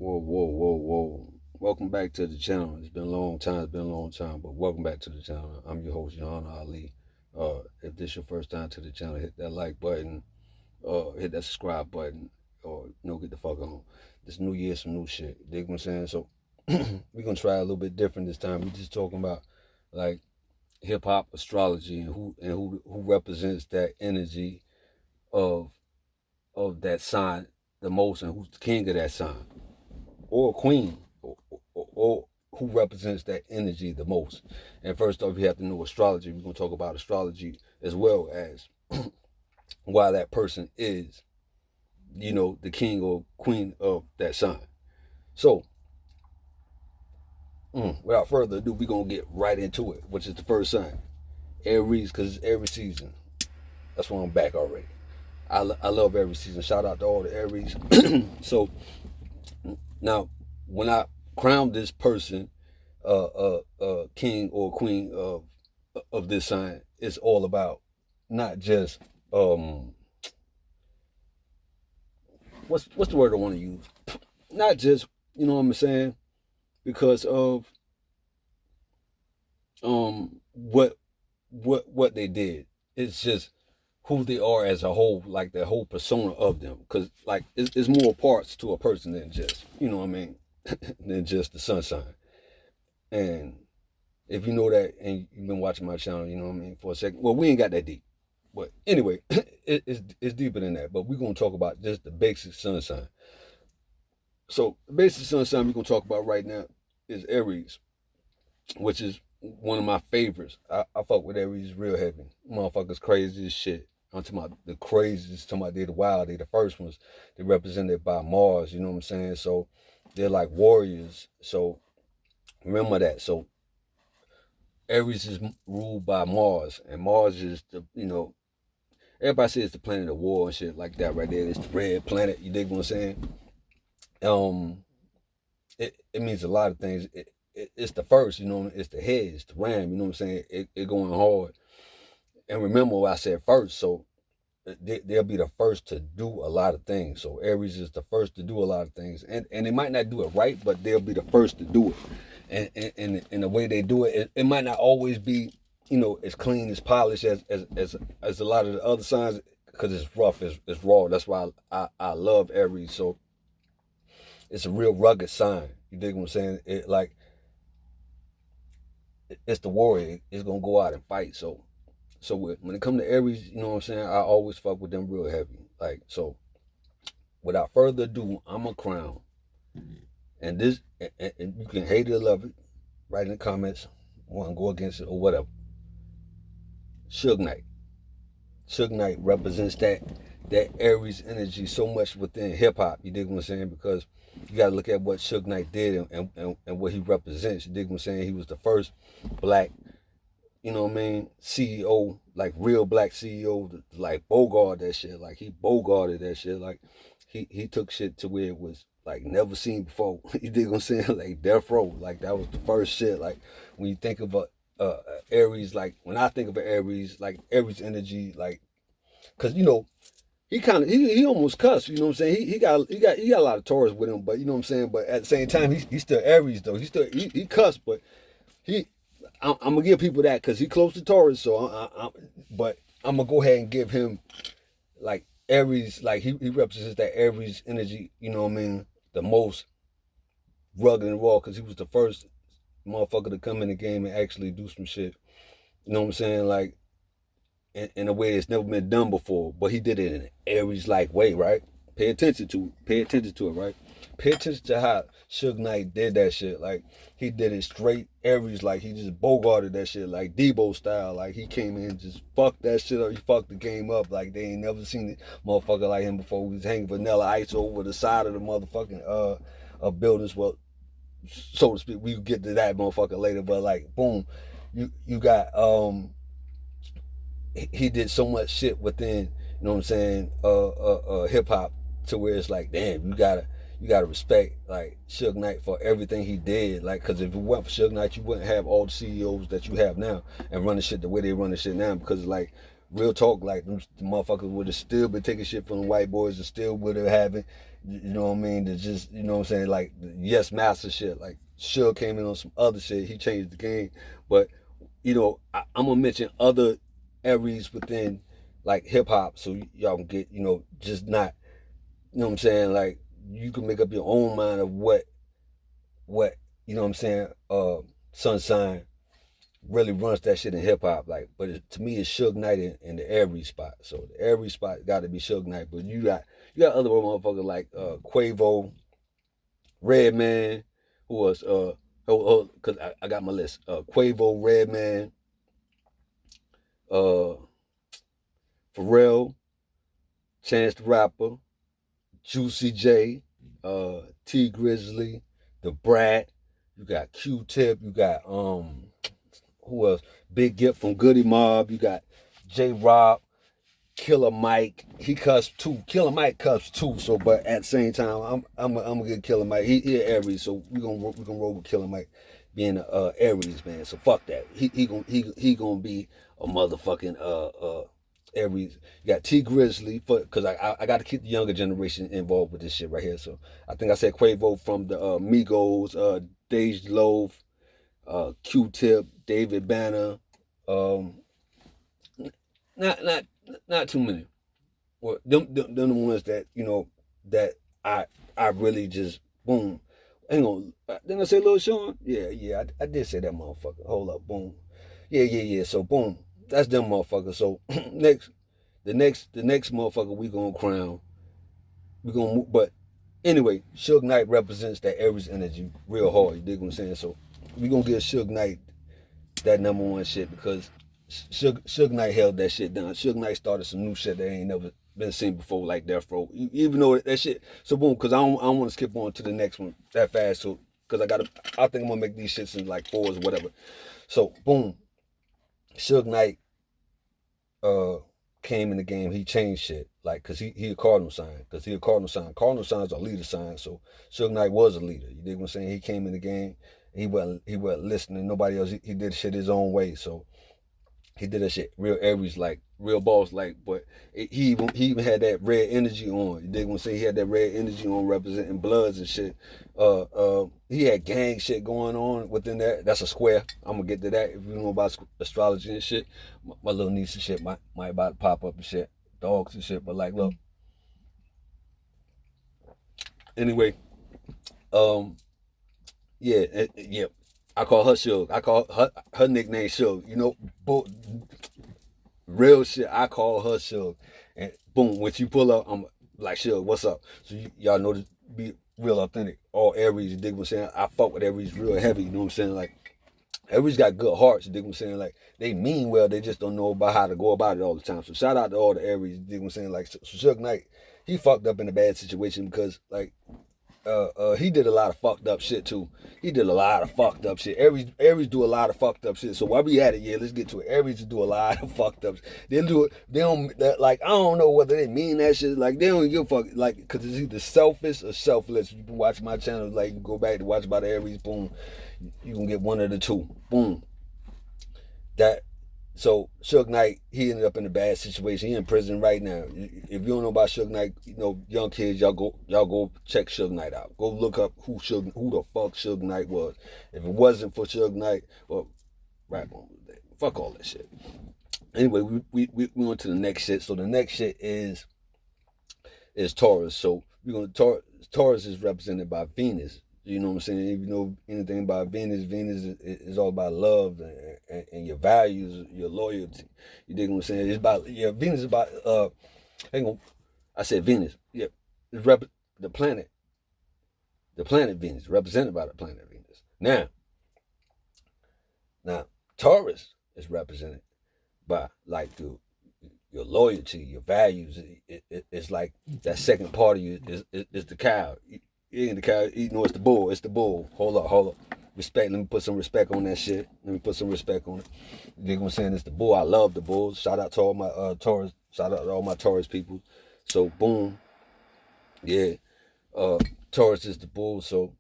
Whoa, whoa, whoa, whoa. Welcome back to the channel. It's been a long time, but welcome back to the channel. I'm your host, John Ali. If this is your first time to the channel, hit that like button, hit that subscribe button, or get the fuck on. This new year, some new shit. Dig what I'm saying? So we're gonna try a little bit different this time. We're just talking about like hip hop astrology and who represents that energy of that sign the most and who's the king of that sign or queen or who represents that energy the most. And first off, you have to know astrology. We're going to talk about astrology as well as why that person is, the king or queen of that sign. So, without further ado, we're going to get right into it, which is the first sign, Aries, because it's Aries season. That's why I'm back already. I love Aries season. Shout out to all the Aries. So, now, when I crown this person king or queen of this sign, it's all about not just what's the word I want to use? Not just what I'm saying because of what they did. It's just who they are as a whole, like the whole persona of them. Because like it's more parts to a person than just than just the sun sign. And if you know that and you've been watching my channel, for a second. Well, we ain't got that deep. But anyway, it's deeper than that. But we're going to talk about just the basic sun sign. So the basic sun sign we're going to talk about right now is Aries, which is one of my favorites. I fuck with Aries real heavy. Motherfuckers crazy as shit. I'm talking about the craziest, talking about they the wild, they the first ones. They're represented by Mars, you know what I'm saying? So they're like warriors. So remember that. So Aries is ruled by Mars, and Mars is everybody says it's the planet of war and shit like that right there. It's the red planet, you dig what I'm saying? It means a lot of things. It's the first, it's the head, it's the ram, you know what I'm saying? It going hard. And remember what I said first, so they'll be the first to do a lot of things. So Aries is the first to do a lot of things. And they might not do it right, but they'll be the first to do it. And the way they do it, it might not always be, as clean as polished as a lot of the other signs, because it's rough, it's raw. That's why I love Aries. So it's a real rugged sign. You dig what I'm saying? It's the warrior. It's gonna go out and fight. So when it comes to Aries, you know what I'm saying? I always fuck with them real heavy. Like so. Without further ado, I'm a crown. And this, and you can hate it or love it. Write in the comments, want to go against it or whatever. Suge Knight. Suge Knight represents that Aries energy so much within hip hop. You dig what I'm saying? Because you got to look at what Suge Knight did and what he represents. You dig what I'm saying? He was the first black, CEO, like real black CEO, to, like bogart that shit. Like he bogarted that shit. Like he took shit to where it was like never seen before. You dig what I'm saying? Like Death Row. Like that was the first shit. Like when you think of a Aries, like when I think of an Aries, like Aries energy, like, cause he almost cussed, you know what I'm saying? He got a lot of Taurus with him, but you know what I'm saying? But at the same time, he's still Aries though. He cussed, but I'm gonna give people that because he close to Taurus, so but I'm gonna go ahead and give him like Aries, like he represents that Aries energy, you know what I mean? The most rugged and raw because he was the first motherfucker to come in the game and actually do some shit. You know what I'm saying? Like in a way it's never been done before, but he did it in an Aries like way, right? Pay attention to it. Pay attention to it, right? Pay attention to how Suge Knight did that shit. Like he did it straight Aries, like he just bogarted that shit, like Debo style. Like he came in and just fucked that shit up. He fucked the game up. Like they ain't never seen it, motherfucker like him before. He was hanging vanilla ice over the side of the motherfucking buildings. Well, so to speak, we get to that motherfucker later. But like, boom, you got he did so much shit within, you know what I'm saying, hip hop to where it's like, damn, you gotta respect like Suge Knight for everything he did. Like, cause if it weren't for Suge Knight, you wouldn't have all the CEOs that you have now and running shit the way they run the shit now. Because like real talk, like them the motherfuckers would have still been taking shit from the white boys and still would have having, you know what I mean, to just, you know what I'm saying, like yes master shit. Like Suge came in on some other shit. He changed the game. But, you know, I'm gonna mention other areas within like hip hop so y'all can get, you know, just not, you know what I'm saying, like you can make up your own mind of what, you know what I'm saying, Sunshine really runs that shit in hip hop. Like, but to me, it's Suge Knight in the Aries spot. So the Aries spot got to be Suge Knight. But you got other motherfuckers like Quavo, Redman, who was cause I got my list. Quavo, Redman, uh, Pharrell, Chance the Rapper, Juicy J, T Grizzly, The Brat. You got Q-Tip. You got who else? Big Gip from Goody Mob. You got J Rob, Killer Mike. He cussed too. Killer Mike cussed too. So, but at the same time, I'm gonna get Killer Mike. He Aries, so we gonna roll with Killer Mike being a Aries man. So fuck that. He gonna be a motherfucking Aries. You got T Grizzly because I got to keep the younger generation involved with this shit right here. So I think I said Quavo from the Migos, Dej Loaf, Q-Tip, David Banner. Not not too many. Well, them the ones that you know that I really just boom. Hang on, didn't I say Lil Sean? Yeah, I did say that motherfucker. Hold up, boom. Yeah. So boom, that's them motherfuckers. So the next motherfucker we gonna crown. We gonna move, but anyway, Suge Knight represents that Aries energy real hard. You dig what I'm saying? So we gonna give Suge Knight that number one shit because Suge Knight held that shit down. Suge Knight started some new shit that ain't never been seen before, like Death Row. Even though that shit. So boom, because I don't want to skip on to the next one that fast. So because I think I'm gonna make these shits in like fours or whatever. So boom, Suge Knight came in the game. He changed shit, like cause he a cardinal sign, cause he a cardinal sign. Cardinal signs are leader signs. So Suge Knight was a leader. You dig what I'm saying? He came in the game. He wasn't listening to nobody else. He did shit his own way. So he did that shit real Aries like, real boss like, but he even had that red energy on. You dig what I'm saying? He had that red energy on representing Bloods and shit. He had gang shit going on within that. That's a square. I'm gonna get to that if you know about astrology and shit. My little niece and shit might about to pop up and shit, dogs and shit. But like, look. Anyway, yeah. I call her Suge. I call her nickname Suge. You know, real shit. I call her Suge, and boom, when she pull up, I'm like Suge, what's up? So y'all know to be real authentic. All Aries, you dig what I'm saying? I fuck with Aries real heavy. You know what I'm saying? Like Aries got good hearts. You dig what I'm saying? Like they mean well. They just don't know about how to go about it all the time. So shout out to all the Aries. You dig what I'm saying? Like so Suge Knight, he fucked up in a bad situation because like he did a lot of fucked up shit too. He did a lot of fucked up shit. Aries do a lot of fucked up shit. So while we at it, yeah, let's get to it. Aries do a lot of fucked up. They do it. They don't like. I don't know whether they mean that shit. Like they don't give a fuck. Like because it's either selfish or selfless. You can watch my channel. Like you go back to watch about Aries. Boom, you can get one of the two. Boom. That so Suge Knight, he ended up in a bad situation. He in prison right now. If you don't know about Suge Knight, you know, young kids, y'all go check Suge Knight out. Go look up who the fuck Suge Knight was. If it wasn't for Suge Knight, well, right on, fuck all that shit. Anyway, we on to the next shit. So the next shit is Taurus. So we're gonna Taurus is represented by Venus. You know what I'm saying? If you know anything about Venus, Venus is all about love and your values, your loyalty. You dig what I'm saying? It's about Venus is about hang on. I said Venus. Yeah. It's the planet. The planet Venus, represented by the planet Venus. Now Taurus is represented by like your loyalty, your values. It's like that second part of you is the cow. It ain't the cow. You know, it's the bull. It's the bull. Hold up. Respect. Let me put some respect on that shit. Let me put some respect on it. You dig what I'm saying? It's the bull. I love the bulls. Shout out to all my Taurus. Shout out to all my Taurus people. So boom. Yeah. Taurus is the bull. So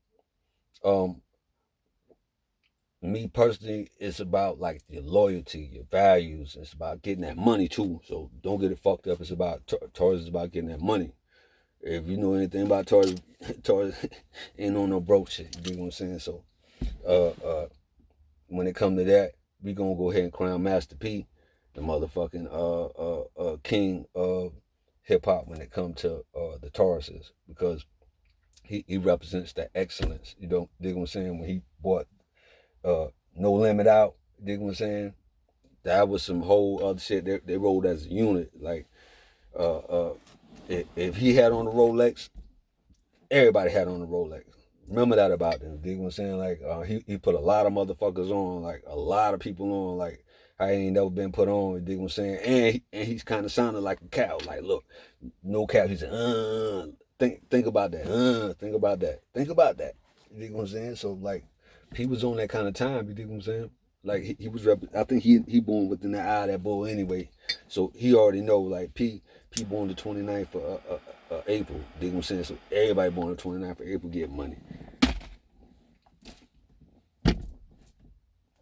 me personally, it's about like your loyalty, your values. It's about getting that money too. So don't get it fucked up. It's about Taurus is about getting that money. If you know anything about Taurus, Taurus ain't on no broke shit. You know what I'm saying? So, uh, uh, when it come to that, we gonna go ahead and crown Master P, the motherfucking king of hip hop when it come to the Tauruses, because he represents that excellence. You don't dig what I'm saying? When he bought No Limit out, dig what I'm saying? That was some whole other shit. They rolled as a unit. Like uh, uh, if he had on the Rolex, everybody had on the Rolex. Remember that about them. Dig what I'm saying? Like he put a lot of motherfuckers on, like a lot of people on, like I ain't never been put on. Dig what I'm saying? And he's kind of sounded like a cow. Like look, no cow. He said, think about that. Think about that. Think about that. You dig what I'm saying? So like, he was on that kind of time. You dig what I'm saying? Like he was. I think he born within the eye of that bull anyway. So he already know. Like P born the 29th of April. Dig what I'm saying? So everybody born the 29th of April get money.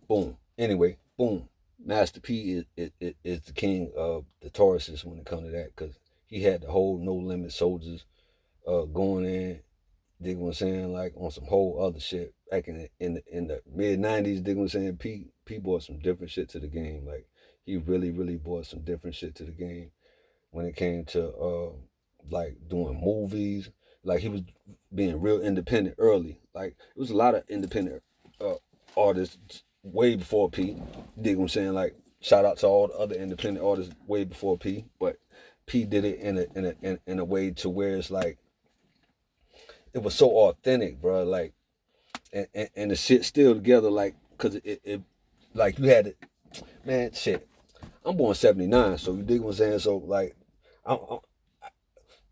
Boom. Anyway, boom. Master P is the king of the Tauruses when it comes to that, because he had the whole No Limit soldiers going in. Dig what I'm saying? Like on some whole other shit. Back in the mid '90s, dig what I'm saying? P brought some different shit to the game. Like he really brought some different shit to the game when it came to like doing movies. Like he was being real independent early. Like it was a lot of independent uh, artists way before P. You dig what I'm saying? Like shout out to all the other independent artists way before P. But P did it in a way to where it's like it was so authentic, bro. Like and the shit still together, like cause it like you had it, man. Shit, I'm born '79, so you dig what I'm saying. So like, I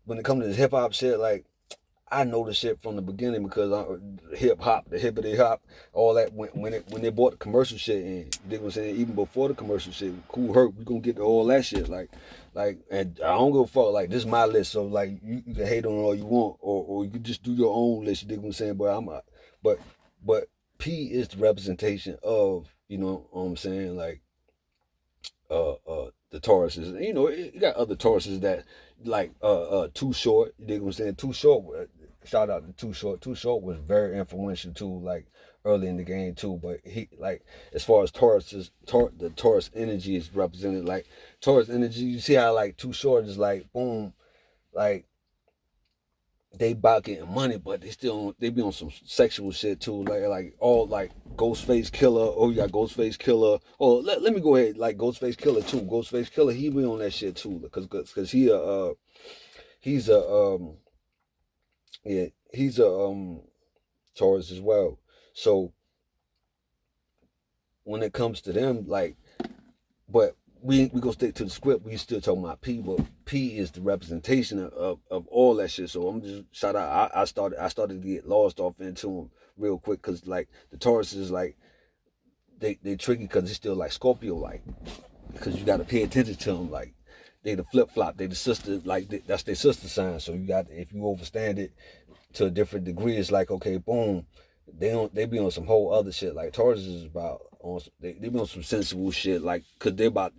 when it comes to this hip hop shit, like I know the shit from the beginning because hip hop, the hippity hop, all that. When they bought the commercial shit in, you dig what I'm saying? Even before the commercial shit, Cool Herc, we gonna get to all that shit. Like, and I don't give a fuck. Like this is my list, so like you can hate on it all you want, or you can just do your own list. You dig what I'm saying? But but P is the representation of, you know what I'm saying, like the Tauruses. You know, you got other Tauruses that like Too Short. You dig what I'm saying? Too Short. Shout out to Too Short. Too Short was very influential too, like early in the game too. But he like as far as the Taurus energy is represented. Like Taurus energy, you see how like Too Short is like boom, like they about getting money, but they be on some sexual shit too, like all like Ghostface Killer. Oh, you got Ghostface Killer. Oh, let me go ahead, like Ghostface Killer too. Ghostface Killer, he be on that shit too, because he's a yeah, he's a Taurus as well. So when it comes to them, like, but we gonna stick to the script. We still talking about P, but P is the representation of all that shit. So I'm just shout out. I started to get lost off into them real quick because like the Taurus is like they tricky because it's still like Scorpio like, because you got to pay attention to them. Like they the flip flop. They the sister, like that's their sister sign. So you got, if you overstand it to a different degree, it's like okay, boom. They be on some whole other shit. Like Taurus is about on they be on some sensual shit. Like cause they're about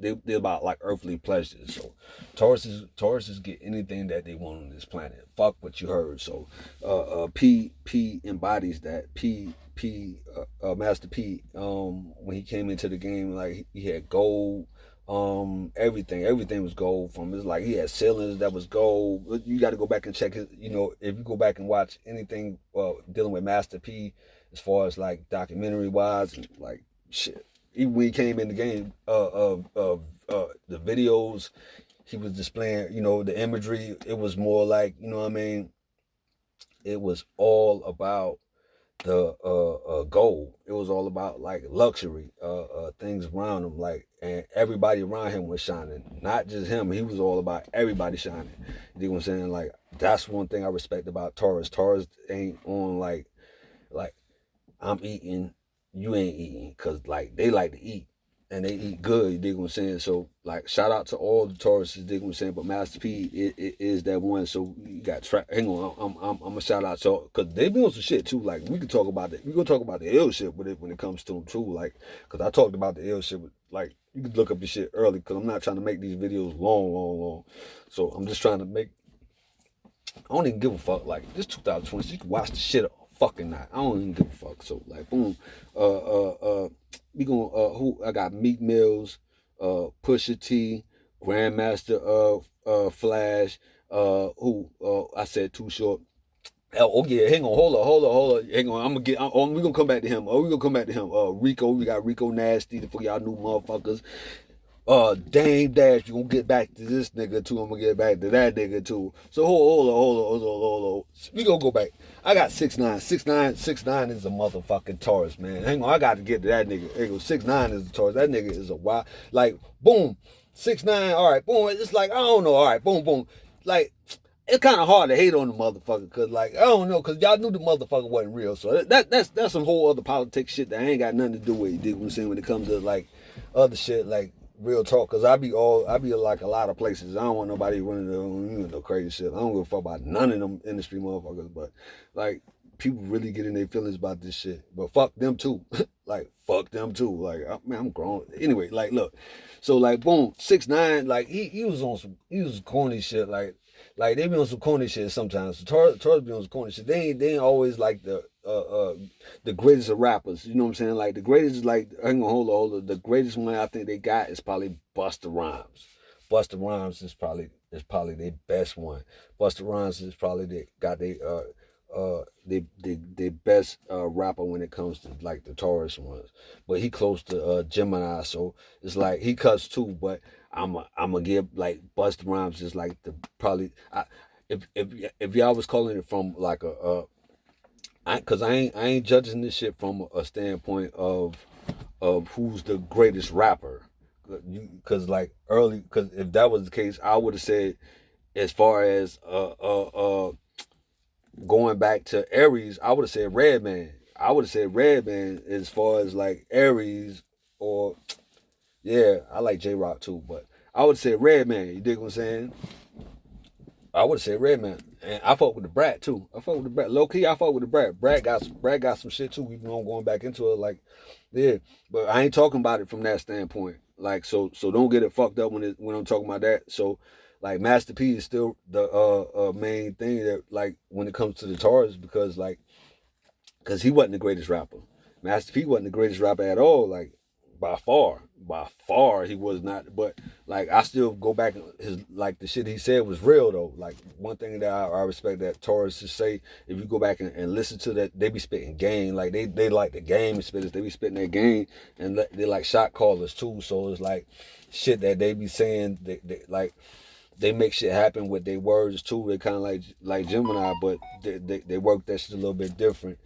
like earthly pleasures. So Tauruses get anything that they want on this planet. Fuck what you heard. So P embodies that. Master P when he came into the game, like he had gold, everything was gold. From it's like he had ceilings that was gold. You got to go back and check his, you know, if you go back and watch anything dealing with Master P as far as like documentary wise and like shit, even when he came in the game of the videos he was displaying, you know, the imagery, it was more like, you know what I mean, it was all about the gold. It was all about like luxury, things around him, like, and everybody around him was shining. Not just him. He was all about everybody shining. You know what I'm saying? Like that's one thing I respect about Taurus. Taurus ain't on like I'm eating, you ain't eating, cause like they like to eat. and they eat good, you dig what I'm saying? So, like, shout out to all the Tauruses, you dig what I'm saying? But Master P it is that one. So, you got hang on, I'm gonna shout out to, because they be on some shit too. Like, we can talk about it. We gonna talk about the ill shit with it when it comes to them too. Like, because I talked about the ill shit with, like, you can look up the shit early, because I'm not trying to make these videos long. So, I'm just trying to make, I don't even give a fuck. Like, this 2020, you can watch the shit all fucking night. I don't even give a fuck. So, like, boom. We gonna, who, I got Meek Mills, Pusha T, Grandmaster, Flash, I said Too Short. Oh yeah, hang on, hold on. Hang on, we gonna come back to him. We gonna come back to him. Rico, we got Rico Nasty for y'all new motherfuckers. Dame Dash, we gonna get back to this nigga too. I'm gonna get back to that nigga too. So hold on. We gonna go back. I got 6ix9ine. 6ix9ine is a motherfucking Taurus, man. Hang on, I got to get to that nigga. 6ix9ine is a Taurus. That nigga is a wild. Like, boom, 6ix9ine. All right, boom. It's like, I don't know. All right, boom. Like, it's kind of hard to hate on the motherfucker, cause like, I don't know, cause y'all knew the motherfucker wasn't real. So that's some whole other politics shit that ain't got nothing to do with, you dig what I'm saying, when it comes to like other shit, like real talk. Cause I be like a lot of places. I don't want nobody running no crazy shit. I don't give a fuck about none of them industry motherfuckers. But like, people really get in their feelings about this shit. But fuck them too. Like, fuck them too. Like, man, I'm grown. Anyway, like, look. So like, boom, 6ix9ine, like he was on some, he was corny shit. Like they be on some corny shit sometimes. Taurus be on some corny shit. They ain't always like the greatest of rappers. You know what I'm saying? Like the greatest, like, hang on, hold on. The greatest one I think they got is probably Busta Rhymes. Busta Rhymes is probably their best one. Busta Rhymes is probably they best rapper when it comes to like the Taurus ones. But he close to Gemini, so it's like he cuts too. But I'm gonna give like Busta Rhymes is like the probably if y'all was calling it from like cause I ain't judging this shit from a standpoint of who's the greatest rapper. Cause like early, cause if that was the case, I would have said as far as going back to Aries, I would have said Redman. I would have said Redman as far as like Aries, or yeah, I like J Rock too, but I would say Redman. You dig what I'm saying? I would say Redman, and I fuck with the Brat too. I fuck with the Brat. Low key, I fuck with the Brat. Brat got some shit too. Even though I'm going back into it, like, yeah. But I ain't talking about it from that standpoint. Like, so don't get it fucked up when I'm talking about that. So, like, Master P is still the main thing that, like, when it comes to the Taurus, because he wasn't the greatest rapper. Master P wasn't the greatest rapper at all. Like, by far he was not. But like, I still go back, his, like, the shit he said was real though. Like, one thing that I respect that Taurus to say, if you go back and listen to that, they be spitting game. Like, they like the game spitters. They be spitting their game, and they like shot callers too. So it's like shit that they be saying. They make shit happen with their words too. They kind of like Gemini, but they work that shit a little bit different.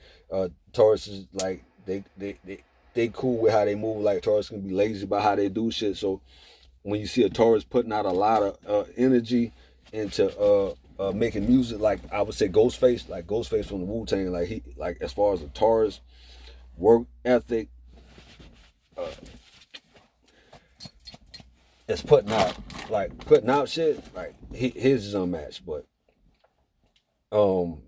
Taurus is like they cool with how they move. Like, Taurus can be lazy about how they do shit. So when you see a Taurus putting out a lot of energy into making music, like I would say Ghostface from the Wu-Tang, like he, like, as far as a Taurus work ethic, it's putting out shit, like his is unmatched. But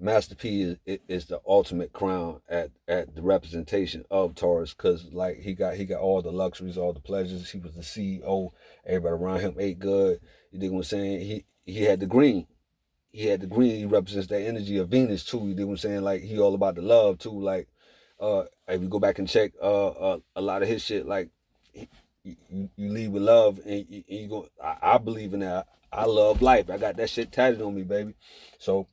Master P is the ultimate crown at the representation of Taurus, because like he got all the luxuries, all the pleasures. He was the CEO. Everybody around him ate good. You dig what I'm saying? He had the green. He had the green. He represents that energy of Venus too. You dig what I'm saying? Like, he all about the love too. Like, if you go back and check a lot of his shit, like, you lead with love, and you go. I believe in that. I love life. I got that shit tatted on me, baby. So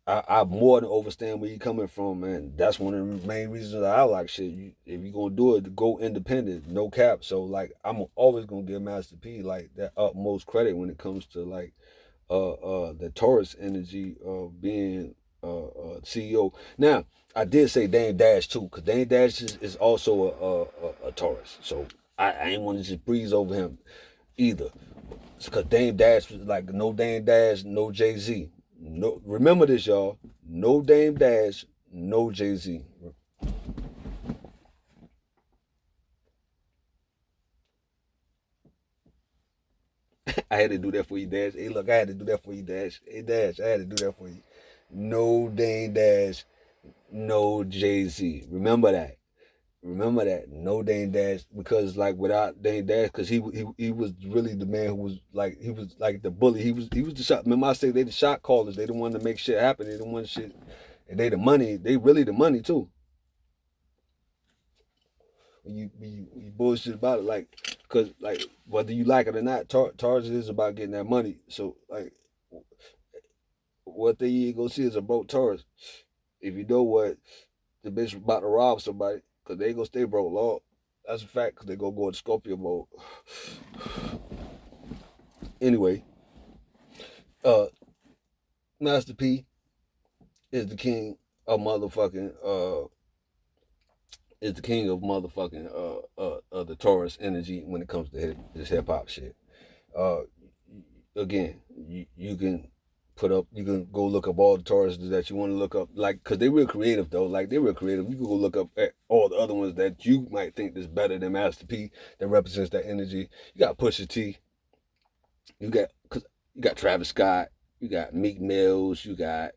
I more than understand where you coming from, man. That's one of the main reasons that I like shit. If you gonna do it, go independent, no cap. So like, I'm always gonna give Master P like that utmost credit when it comes to like the Taurus energy of being CEO. Now, I did say Dame Dash too, because Dame Dash is also a Taurus. So I ain't want to just breeze over him either. Because Dame Dash was like, no Dame Dash, no Jay-Z. No, remember this, y'all. No Dame Dash, no Jay-Z. I had to do that for you, Dash. Hey, look, I had to do that for you, Dash. Hey, Dash, I had to do that for you. No Dame Dash, no Jay-Z. Remember that. Remember that. No Dame Dash, because like without Dame Dash, because he was really the man who was like, he was like the bully. He was the shot. Remember I said they the shot callers. They the one to make shit happen. They the one shit, and they the money. They really the money too. You bullshit about it, like, cause like whether you like it or not, Tarzan is about getting that money. So like, what they go see is a broke Taurus. If you know what the bitch about to rob somebody, cause they gonna stay broke, Lord. That's a fact, cause they gonna go into Scorpio mode. Anyway, uh, Master P is the king of motherfucking is the king of motherfucking the Taurus energy when it comes to this hip hop shit. Uh, again, you can put up, you can go look up all the Tauruses that you want to look up, like, cause they real creative though. Like they real creative. You can go look up at all the other ones that you might think is better than Master P that represents that energy. You got Pusha T. You got Travis Scott. You got Meek Mills. You got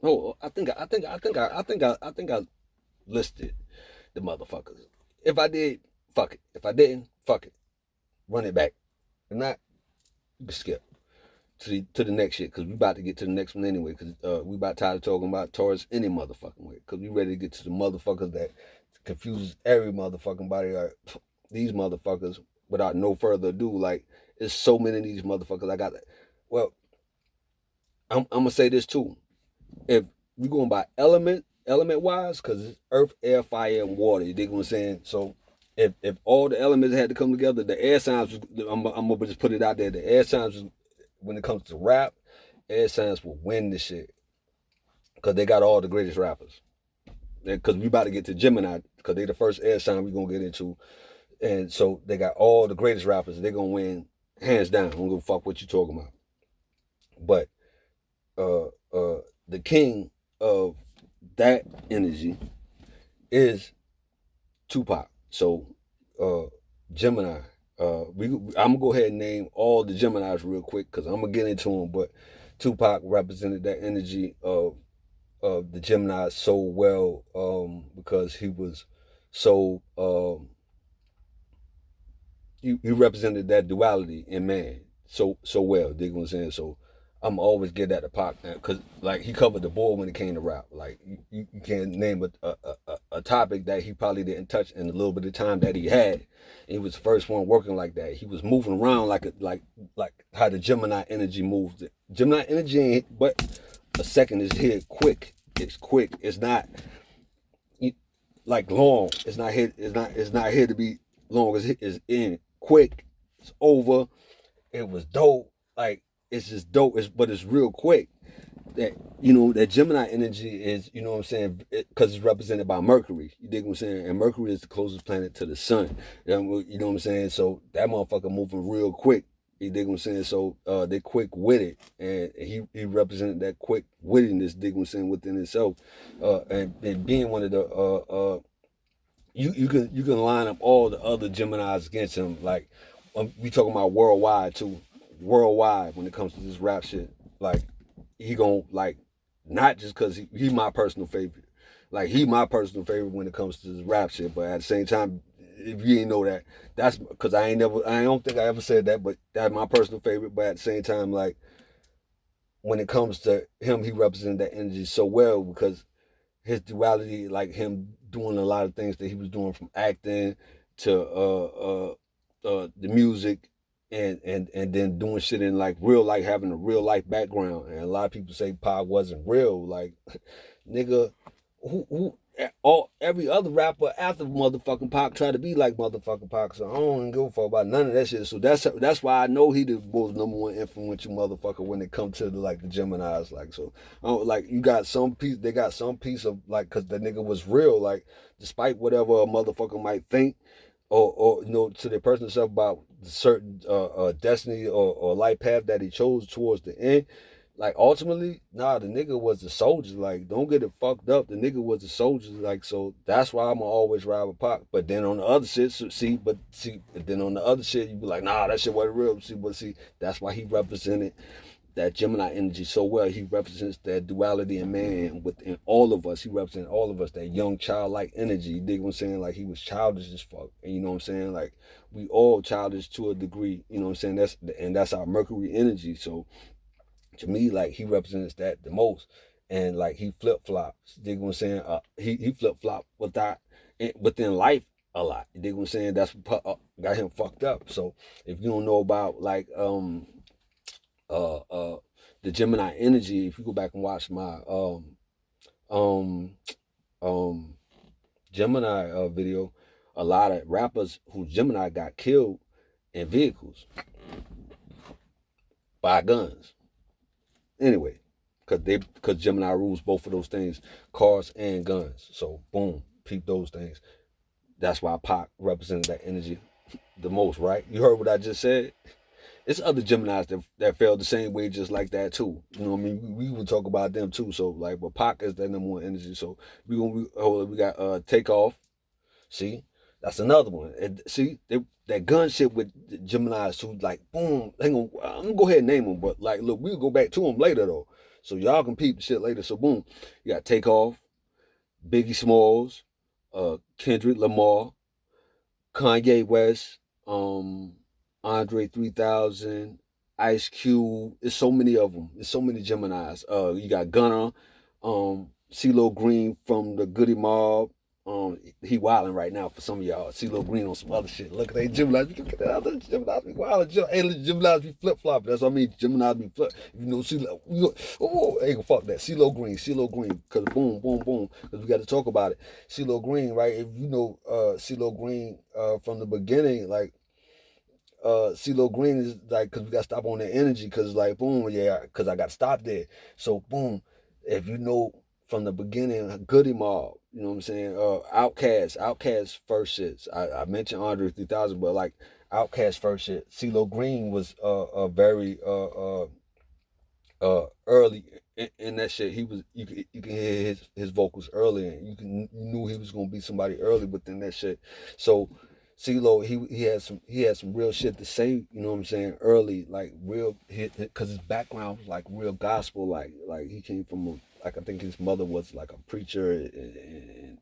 I think I listed the motherfuckers. If I did, fuck it. If I didn't, fuck it. Run it back. If not, you can skip to the next shit, because we about to get to the next one anyway, because we about tired of talking about Taurus any motherfucking way, because we ready to get to the motherfuckers that confuses every motherfucking body. Like, these motherfuckers, without no further ado, like, there's so many of these motherfuckers. I got that. Well, I'm gonna say this too. If we going by element wise, because it's earth, air, fire, and water, you dig what I'm saying? So if all the elements had to come together, the air signs, I'm gonna just put it out there, the air signs, when it comes to rap, air signs will win this shit, because they got all the greatest rappers. Because we about to get to Gemini, because they the first air sign we gonna get into, and so they got all the greatest rappers. They gonna win hands down. I don't give a fuck what you talking about. But the king of that energy is Tupac. So Gemini. I'm gonna go ahead and name all the Geminis real quick, because I'm gonna get into them. But Tupac represented that energy of the Gemini so well, because he was so he represented that duality in man so well. Dig what I'm saying? So I'm always give that to Pac, because like he covered the board when it came to rap. Like you can't name a topic that he probably didn't touch in a little bit of time that he had. He was the first one working like that. He was moving around like how the Gemini energy moves. Gemini energy ain't but a second is here quick. It's quick. It's not like long. It's not here. It's not here to be long. It's in quick. It's over. It was dope. Like, it's just dope. But it's real quick. That, that Gemini energy is, you know what I'm saying, because it's represented by Mercury. You dig what I'm saying? And Mercury is the closest planet to the sun. You know what I'm saying? So that motherfucker moving real quick. You dig what I'm saying? So they quick witted, and he represented that quick wittedness. Dig what I'm saying, within itself, and being one of the you can line up all the other Geminis against him. Like, we talking about worldwide too, worldwide when it comes to this rap shit. Like, he gon' like, not just because he my personal favorite. Like, he my personal favorite when it comes to this rap shit. But at the same time, if you ain't know that, that's because I don't think I ever said that, but that's my personal favorite. But at the same time, like, when it comes to him, he represented that energy so well, because his duality, like him doing a lot of things that he was doing, from acting to the music, and then doing shit in like real life, having a real life background. And a lot of people say Pac wasn't real. Like, nigga, who every other rapper after motherfucking Pac tried to be like motherfucking Pac. So I don't even give a fuck about none of that shit. So that's why I know he the most number one influential motherfucker when it comes to the Geminis. Like, so like, you got some piece, they got some piece of, like, because the nigga was real. Like, despite whatever a motherfucker might think, or to their personal self about the certain destiny or life path that he chose towards the end. like ultimately, nah, the nigga was the soldier. Like, don't get it fucked up. The nigga was the soldier. Like, so that's why I'ma always ride with Pac. But then on the other shit, then on the other shit, you be like, nah, that shit wasn't real. See, that's why he represented that Gemini energy so well. He represents that duality in man within all of us. He represents all of us, that young childlike energy. You dig what I'm saying? Like, he was childish as fuck. And you know what I'm saying? Like, we all childish to a degree. You know what I'm saying? That's our Mercury energy. So to me, like, he represents that the most. And like, he flip flops. You dig what I'm saying? He flip flop within life a lot. You dig what I'm saying? That's what got him fucked up. So if you don't know about like uh uh the Gemini energy, if you go back and watch my um um Gemini video, a lot of rappers who Gemini got killed in vehicles by guns. Anyway, because Gemini rules both of those things, cars and guns. So boom, peep those things. That's why Pac represented that energy the most, right? You heard what I just said? It's other Geminis that felt the same way, just like that too. You know what I mean? We will talk about them too. So like, but Pac is that number one energy. So we got Takeoff. See, that's another one. That gun shit with the Geminis who like boom. Hang on, I'm gonna go ahead and name them, but like, look, we'll go back to them later though. So y'all can peep the shit later. So boom, you got Takeoff, Biggie Smalls, Kendrick Lamar, Kanye West, Andre 3000, Ice Cube. There's so many of them. There's so many Geminis. You got Gunna, CeeLo Green from the Goody Mob. He wilding right now for some of y'all. CeeLo Green on some other shit. Look at that Geminis. Look at that other Geminis be wilding. Geminis be flip flopping. That's what I mean. Geminis be flip. If you know CeeLo, ain't gonna fuck that. CeeLo Green. Cause boom, boom, boom. Cause we got to talk about it. CeeLo Green, right? If you know CeeLo Green from the beginning, like. CeeLo Green is like, cause we got to stop on that energy, cause like boom, yeah, cause I got to stop there. So boom, if you know from the beginning, Goody Mob, you know what I'm saying? Outkast first shits. I mentioned Andre 3000, but like Outkast first shit. CeeLo Green was a very early in that shit. He was you can hear his vocals early, and you knew he was gonna be somebody early within that shit. So CeeLo, he had some real shit to say, you know what I'm saying, early, like real hit, because his background was like real gospel, like he came from like, I think his mother was like a preacher, and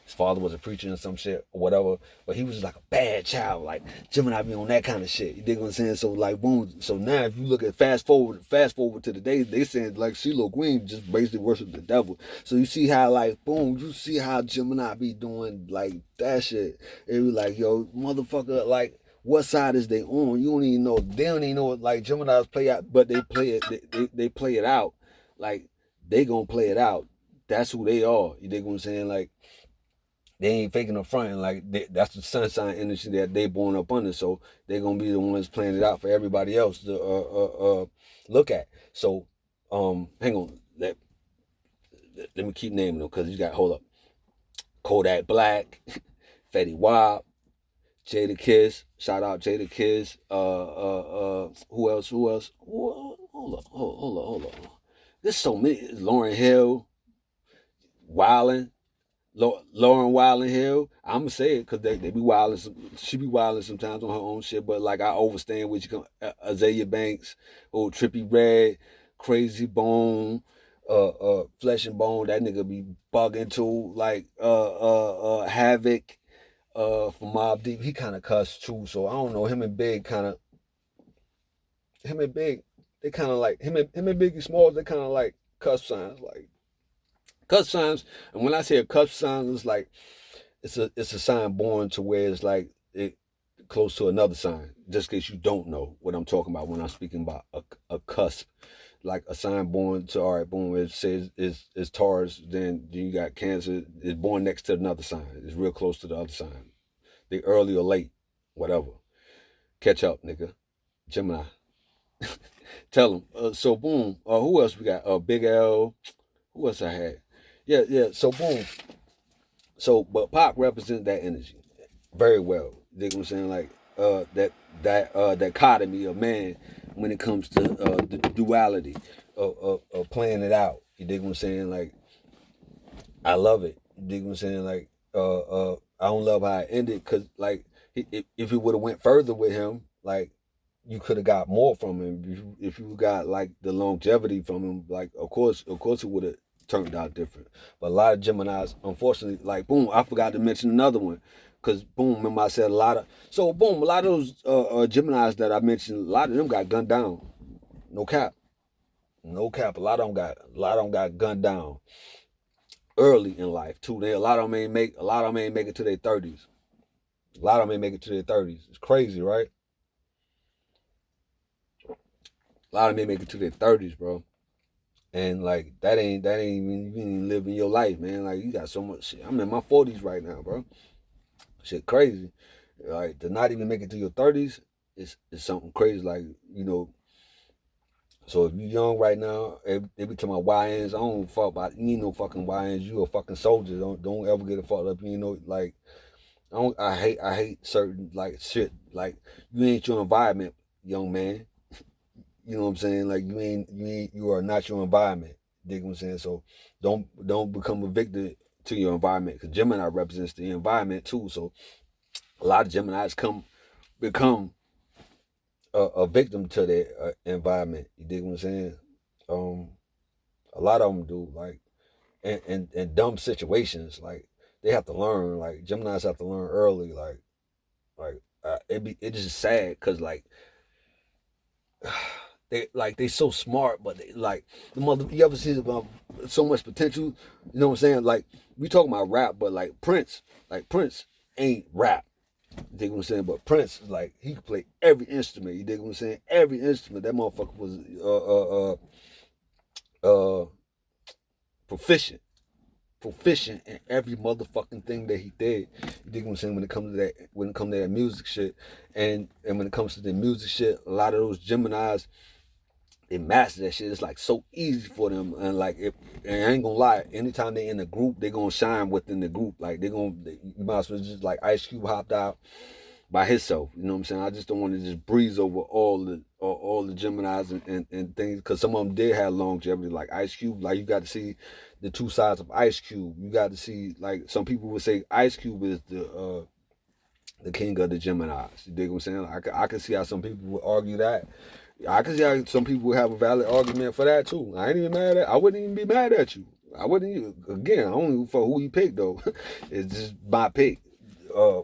his father was a preacher and some shit or whatever, but he was just like a bad child, like Gemini be on that kind of shit. You dig what I'm saying? So like boom. So now if you look at fast forward to the day, they saying like CeeLo Green just basically worship the devil. So you see how like boom, you see how Gemini be doing like that shit. It be like, yo, motherfucker, like what side is they on? You don't even know. They don't even know what like Gemini's play out, but they play it. They play it out. Like they gonna play it out. That's who they are. You dig what I'm saying? Like they ain't faking up front, and like that's the sun sign energy that they born up under. So they're gonna be the ones playing it out for everybody else to look at. So hang on, let me keep naming them, because you got, hold up, Kodak Black, Fetty Wap, Jadakiss. Shout out Jadakiss. Who else? Hold up. There's so many. Lauryn Hill, Wildin'. Lauren Wilding Hill, I'm gonna say it because they be wilding. She be wilding sometimes on her own shit, but like I overstand what you can. Azalea Banks, old Trippie Redd, Crazy Bone, Flesh and Bone. That nigga be bugging too. Like Havoc, from Mobb Deep. He kind of cussed too, so I don't know. Him and Big, they kind of like him and Biggie Smalls. They kind of like cuss signs, like. Cuss signs, and when I say a cuss sign, it's like it's a sign born to where it's like it close to another sign. Just in case you don't know what I'm talking about when I'm speaking about a cusp, like a sign born to, all right, boom, it says is Taurus, then you got Cancer. It's born next to another sign. It's real close to the other sign. They early or late, whatever. Catch up, nigga. Gemini. Tell them. So boom. Who else we got? Big L. Who else I had? Yeah. So boom. So, but Pac represents that energy very well. You dig what I'm saying? Like that dichotomy of man when it comes to the duality. playing it out. You dig what I'm saying? Like, I love it. You dig what I'm saying? Like, I don't love how it ended because, like, if it would have went further with him, like, you could have got more from him. If you got like the longevity from him, like, of course, it would have turned out different. But a lot of Geminis, unfortunately, like, boom, I forgot to mention another one. Cause boom, remember I said a lot of boom, a lot of those Geminis that I mentioned, a lot of them got gunned down. No cap. No cap. A lot of them got gunned down early in life too. A lot of them ain't make it to their 30s. A lot of them ain't make it to their 30s. It's crazy, right? A lot of them ain't make it to their 30s, bro. And like that ain't even you ain't living your life, man. Like you got so much shit. I'm in my 40s right now, bro. Shit crazy. Like to not even make it to your 30s is something crazy. Like, you know, so if you young right now, they be talking about YNs. I don't fuck about you ain't no fucking YNs. You a fucking soldier. Don't ever get it fucked up. You know, like I hate certain like shit. Like you ain't your environment, young man. You know what I'm saying? Like you are not your environment. Dig what I'm saying? So don't become a victim to your environment because Gemini represents the environment too. So a lot of Geminis become a victim to their environment. You dig what I'm saying? Um, a lot of them do, like, in dumb situations, like they have to learn. Like Gemini's have to learn early. It's just sad because like they so smart, but they like the mother. You ever see about so much potential? You know what I'm saying? Like we talking about rap, but like Prince ain't rap. You dig what I'm saying? But Prince, like, he could play every instrument. You dig what I'm saying? Every instrument. That motherfucker was uh proficient. Proficient in every motherfucking thing that he did. You dig what I'm saying? When it comes to that music shit. And when it comes to the music shit, a lot of those Geminis, they master that shit. It's like so easy for them. And like and I ain't gonna lie, anytime they in a group, they gonna shine within the group. Like you might as well just like Ice Cube hopped out by himself. You know what I'm saying? I just don't want to just breeze over all the Geminis and things because some of them did have longevity. Like Ice Cube, like you got to see the two sides of Ice Cube. You got to see like some people would say Ice Cube is the king of the Geminis. You dig what I'm saying? I can see how some people would argue that. I can see how some people would have a valid argument for that too. I ain't even mad at. I wouldn't even be mad at you. I wouldn't even, again, only for who you pick though. It's just my pick.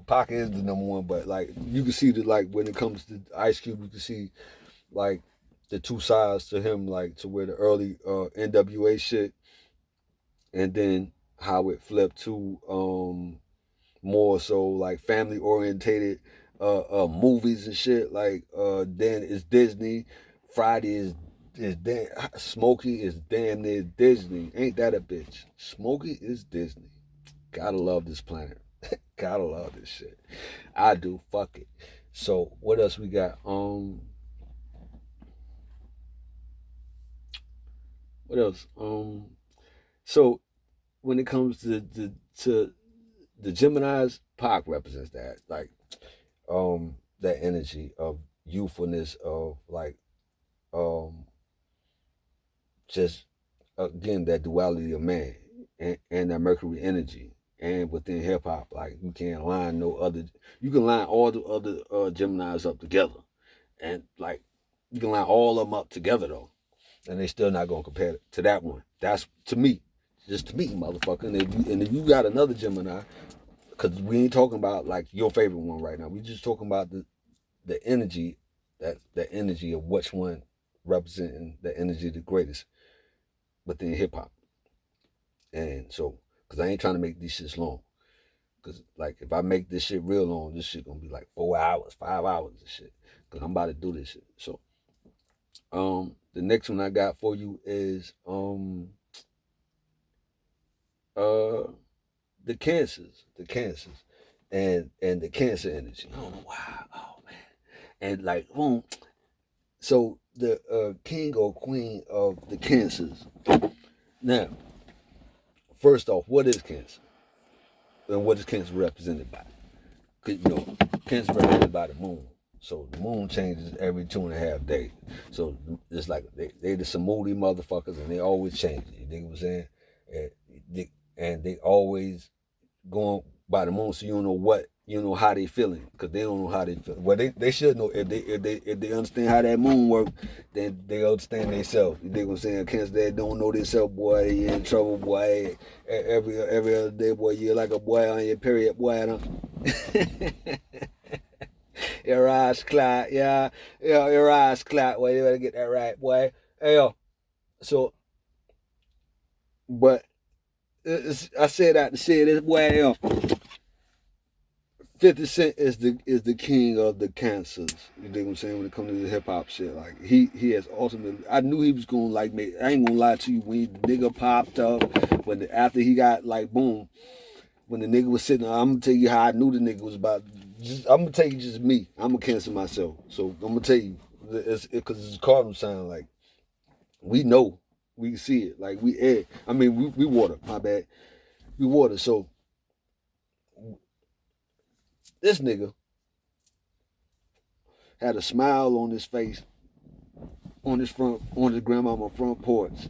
Pac is the number one, but like you can see that like when it comes to Ice Cube, you can see like the two sides to him, like to where the early NWA shit, and then how it flipped to more so like family orientated movies and shit. Like then it's Disney. Friday is damn Smokey is damn near Disney. Ain't that a bitch? Smokey is Disney. Gotta love this planet. Gotta love this shit. I do. Fuck it. So what else we got? What else? So when it comes to the Gemini's, Pac represents that. Like that energy of youthfulness of like um just again that duality of man and that Mercury energy. And within hip hop, like you can't line no other. You can line all the other Gemini's up together, and like you can line all of them up together though, and they still not gonna compare to that one. That's to me, just to me, motherfucker. And if you got another Gemini, because we ain't talking about like your favorite one right now. We just talking about the energy, that energy of which one representing the energy the greatest within hip hop. And so, because I ain't trying to make these shits long. Because, like, if I make this shit real long, this shit gonna be like 4 hours, 5 hours of shit. Because I'm about to do this shit. So, the next one I got for you is, the cancers. The cancers. And the cancer energy. I don't know why. Oh, man. And, like, boom. So, the king or queen of the cancers. Now, first off, what is cancer? And what is cancer represented by? Because, you know, cancer represented by the moon. So the moon changes every 2.5 days. So it's like they the some moody motherfuckers, and they always change. You dig what I'm saying? And they always going by the moon, so you don't know how they feeling, because they don't know how they feel. Well, they should know. If they understand how that moon work, then they understand themselves. You dig what I'm saying? Cancer, they don't know themselves, boy, you in trouble, boy. Every other day, boy, you're like a boy on your period, boy. Your eyes cloud, yeah, your eyes cloud. Boy, you better get that right, boy. Hey, yo. So, but I said that to say this, boy. Yo, 50 Cent is the king of the cancers. You dig what I'm saying? When it comes to the hip hop shit, like he has ultimately. I knew he was gonna like make. I ain't gonna lie to you. When the nigga popped up, after he got like boom, when the nigga was sitting, I'm gonna tell you how I knew the nigga was about. I'm gonna tell you just me. I'm gonna cancel myself. So I'm gonna tell you, because it's cardinal sign. Like we know, we see it. Like we air. I mean, we water. My bad. We water. So this nigga had a smile on his face on his grandmama front porch.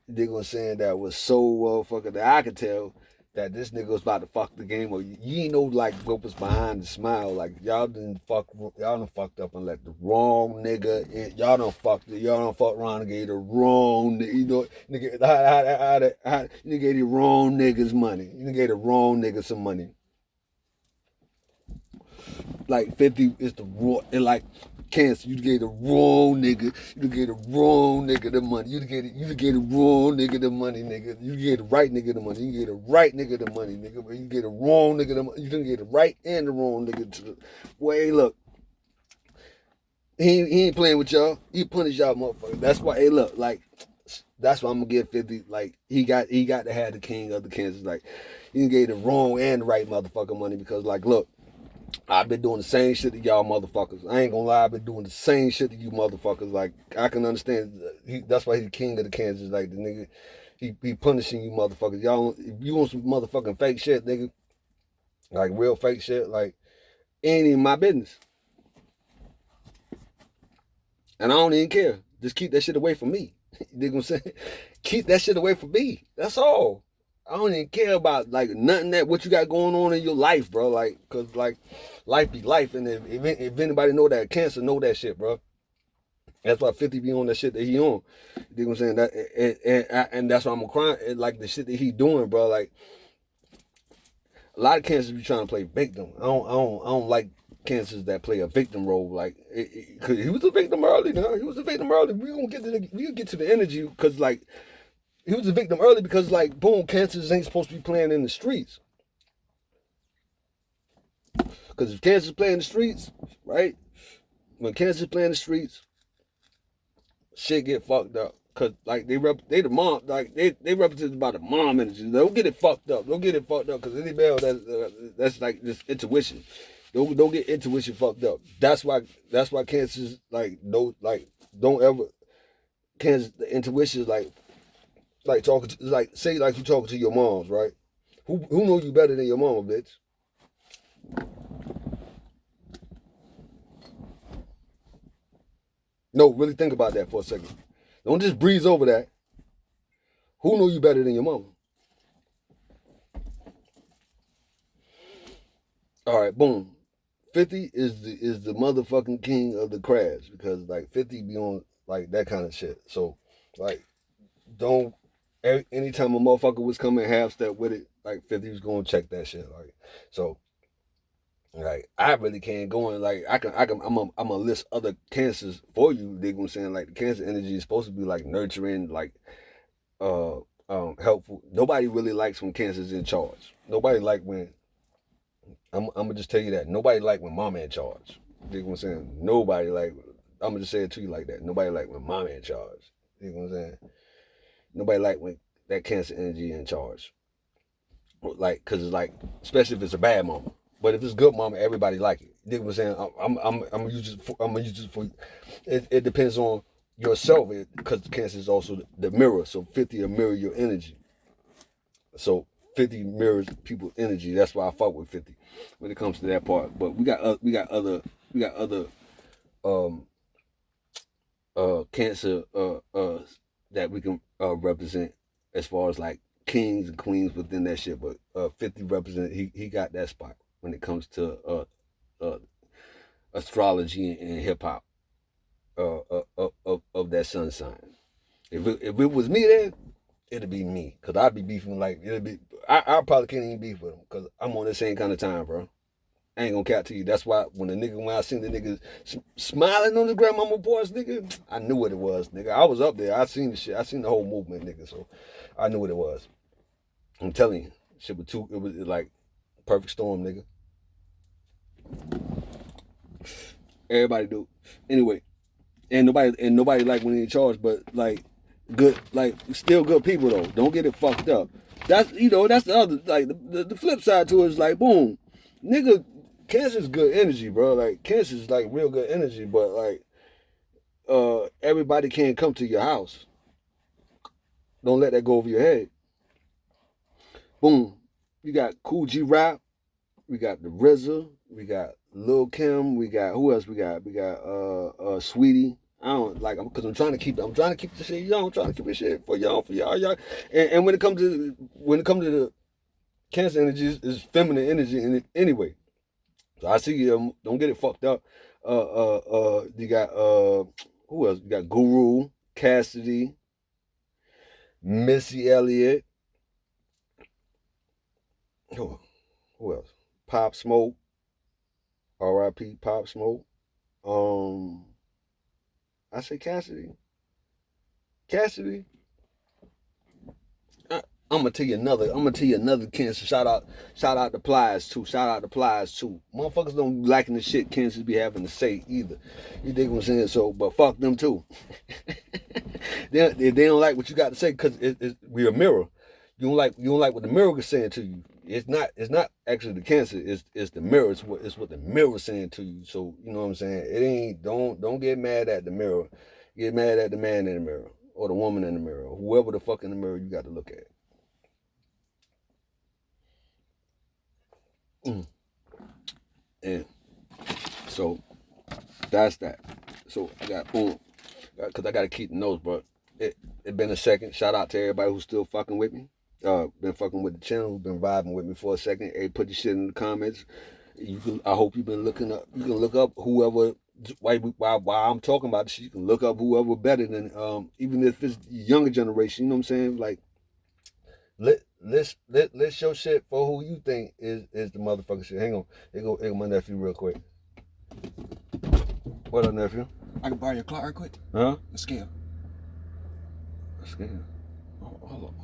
They gonna saying that was so fucking that I could tell that this nigga was about to fuck the game up. You ain't know like what was behind the smile. Like y'all done fucked up and let the wrong nigga in. Y'all done fucked around and gave the wrong nigga. You know, nigga, you gave the wrong niggas money. You gave the wrong nigga some money. Like 50 is the wrong, and like Cancer, you gave the wrong nigga. You gave the wrong nigga the money. You gave the wrong nigga the money, nigga. You gave the right nigga the money. You gave the right nigga the money, nigga. But you gave the wrong nigga the money. You didn't get the right and the wrong nigga to the. Hey, look. He ain't playing with y'all. He punish y'all, motherfucker. That's why. Hey, look, like. That's why I'm gonna give 50. Like he got to have the king of the Kansas. Like he gave the wrong and the right motherfucker money, because like look. I've been doing the same shit to y'all motherfuckers. I ain't gonna lie, I've been doing the same shit to you motherfuckers. Like, I can understand. That's why he's the king of the Kansas. Like, the nigga, he punishing you motherfuckers. Y'all, if you want some motherfucking fake shit, nigga, like real fake shit, like, it ain't even my business. And I don't even care. Just keep that shit away from me. You dig what I'm saying? Keep that shit away from me. That's all. I don't even care about like nothing that what you got going on in your life, bro. Like, cause like life be life, and if anybody know that Cancer, know that shit, bro. That's why 50 be on that shit that he on. You dig what I'm saying? And that's why I'm crying. Like the shit that he doing, bro. Like a lot of Cancers be trying to play victim. I don't like Cancers that play a victim role. Like cause he was a victim early. Now he was a victim early. We gonna get to the energy, because like. He was a victim early because, like, boom, Cancers ain't supposed to be playing in the streets. Because if Cancers play in the streets, right? When Cancers play in the streets, shit get fucked up. Because, like, they the mom, like, they represented by the mom energy. Don't get it fucked up. Don't get it fucked up, because any male that's like just intuition. Don't get intuition fucked up. That's why Cancers, like, don't ever, Cancers, the intuition is like talking to, like say like you talking to your moms, right? Who know you better than your mama, bitch? No, really think about that for a second. Don't just breeze over that. Who know you better than your mama? All right, boom. 50 is the motherfucking king of the crabs, because like 50 be on like that kind of shit. So like don't anytime a motherfucker was coming half step with it, like 50 was gonna check that shit. Like so like I really can't go in. Like I'm gonna list other cancers for you. Dig what I'm saying? Like the Cancer energy is supposed to be like nurturing, like uh helpful. Nobody really likes when Cancer's in charge. Nobody like when I'm gonna just tell you that. Nobody like when mama in charge. Dig what I'm saying? Nobody like. I'm gonna just say it to you like that. Nobody like when mama in charge. Dig what I'm saying? Nobody like when that Cancer energy in charge. Like, cause it's like, especially if it's a bad mama. But if it's a good mama, everybody like it. You dig what I'm saying? I'm gonna use it for. It depends on yourself, because Cancer is also the mirror. So 50 will mirror your energy. So 50 mirrors people's energy. That's why I fuck with 50 when it comes to that part. But we got other um cancer that we can represent as far as like kings and queens within that shit. But 50 represent he got that spot when it comes to astrology and hip hop of that sun sign. If it was me there, it'd be me, cause I'd be beefing like it'd be. I probably can't even beef with him, cause I'm on the same kind of time, bro. I ain't gonna cap to you. That's why when I seen the niggas smiling on the grandmama porch, nigga, I knew what it was, nigga. I was up there. I seen the shit. I seen the whole movement, nigga. So I knew what it was. I'm telling you, shit was too. It was like perfect storm, nigga. Everybody do. Anyway, and nobody like when they in charge, but like good, like still good people though. Don't get it fucked up. That's that's the other like the flip side to it is like boom, nigga. Cancer's good energy, bro. Like cancer's like real good energy, but like everybody can't come to your house. Don't let that go over your head. Boom. We got Kool G Rap, we got the RZA, we got Lil Kim, we got who else we got? We got Sweetie. I don't like because I'm trying to keep the shit young. I'm trying to keep the shit for y'all. And when it comes to the cancer energy, is feminine energy in it anyway. So I see you. Don't get it fucked up. You got who else? You got Guru, Cassidy, Missy Elliott. Who else? Pop Smoke. R.I.P. Pop Smoke. I say Cassidy. I'm gonna tell you another cancer. Shout out to Plies too. Motherfuckers don't be liking the shit cancers be having to say either. You dig what I'm saying? So, but fuck them too. they don't like what you got to say because we're a mirror. You don't like what the mirror is saying to you. It's not actually the cancer. It's the mirror. It's what the mirror is saying to you. So you know what I'm saying. It ain't don't get mad at the mirror. Get mad at the man in the mirror or the woman in the mirror, or whoever the fuck in the mirror you got to look at. And so that's that. So I got because I got to keep the notes, but it been a second. Shout out to everybody who's still fucking with me. Been fucking with the channel, been vibing with me for a second. Hey, put your shit in the comments. I hope you've been looking up. You can look up whoever. While I'm talking about this, you can look up whoever better than even if it's younger generation. You know what I'm saying? Like let's show shit for who you think is the motherfucking shit. Hang on, here go my nephew real quick. What up, nephew? I can borrow your clock real quick? Huh? A scale. A scale? Oh.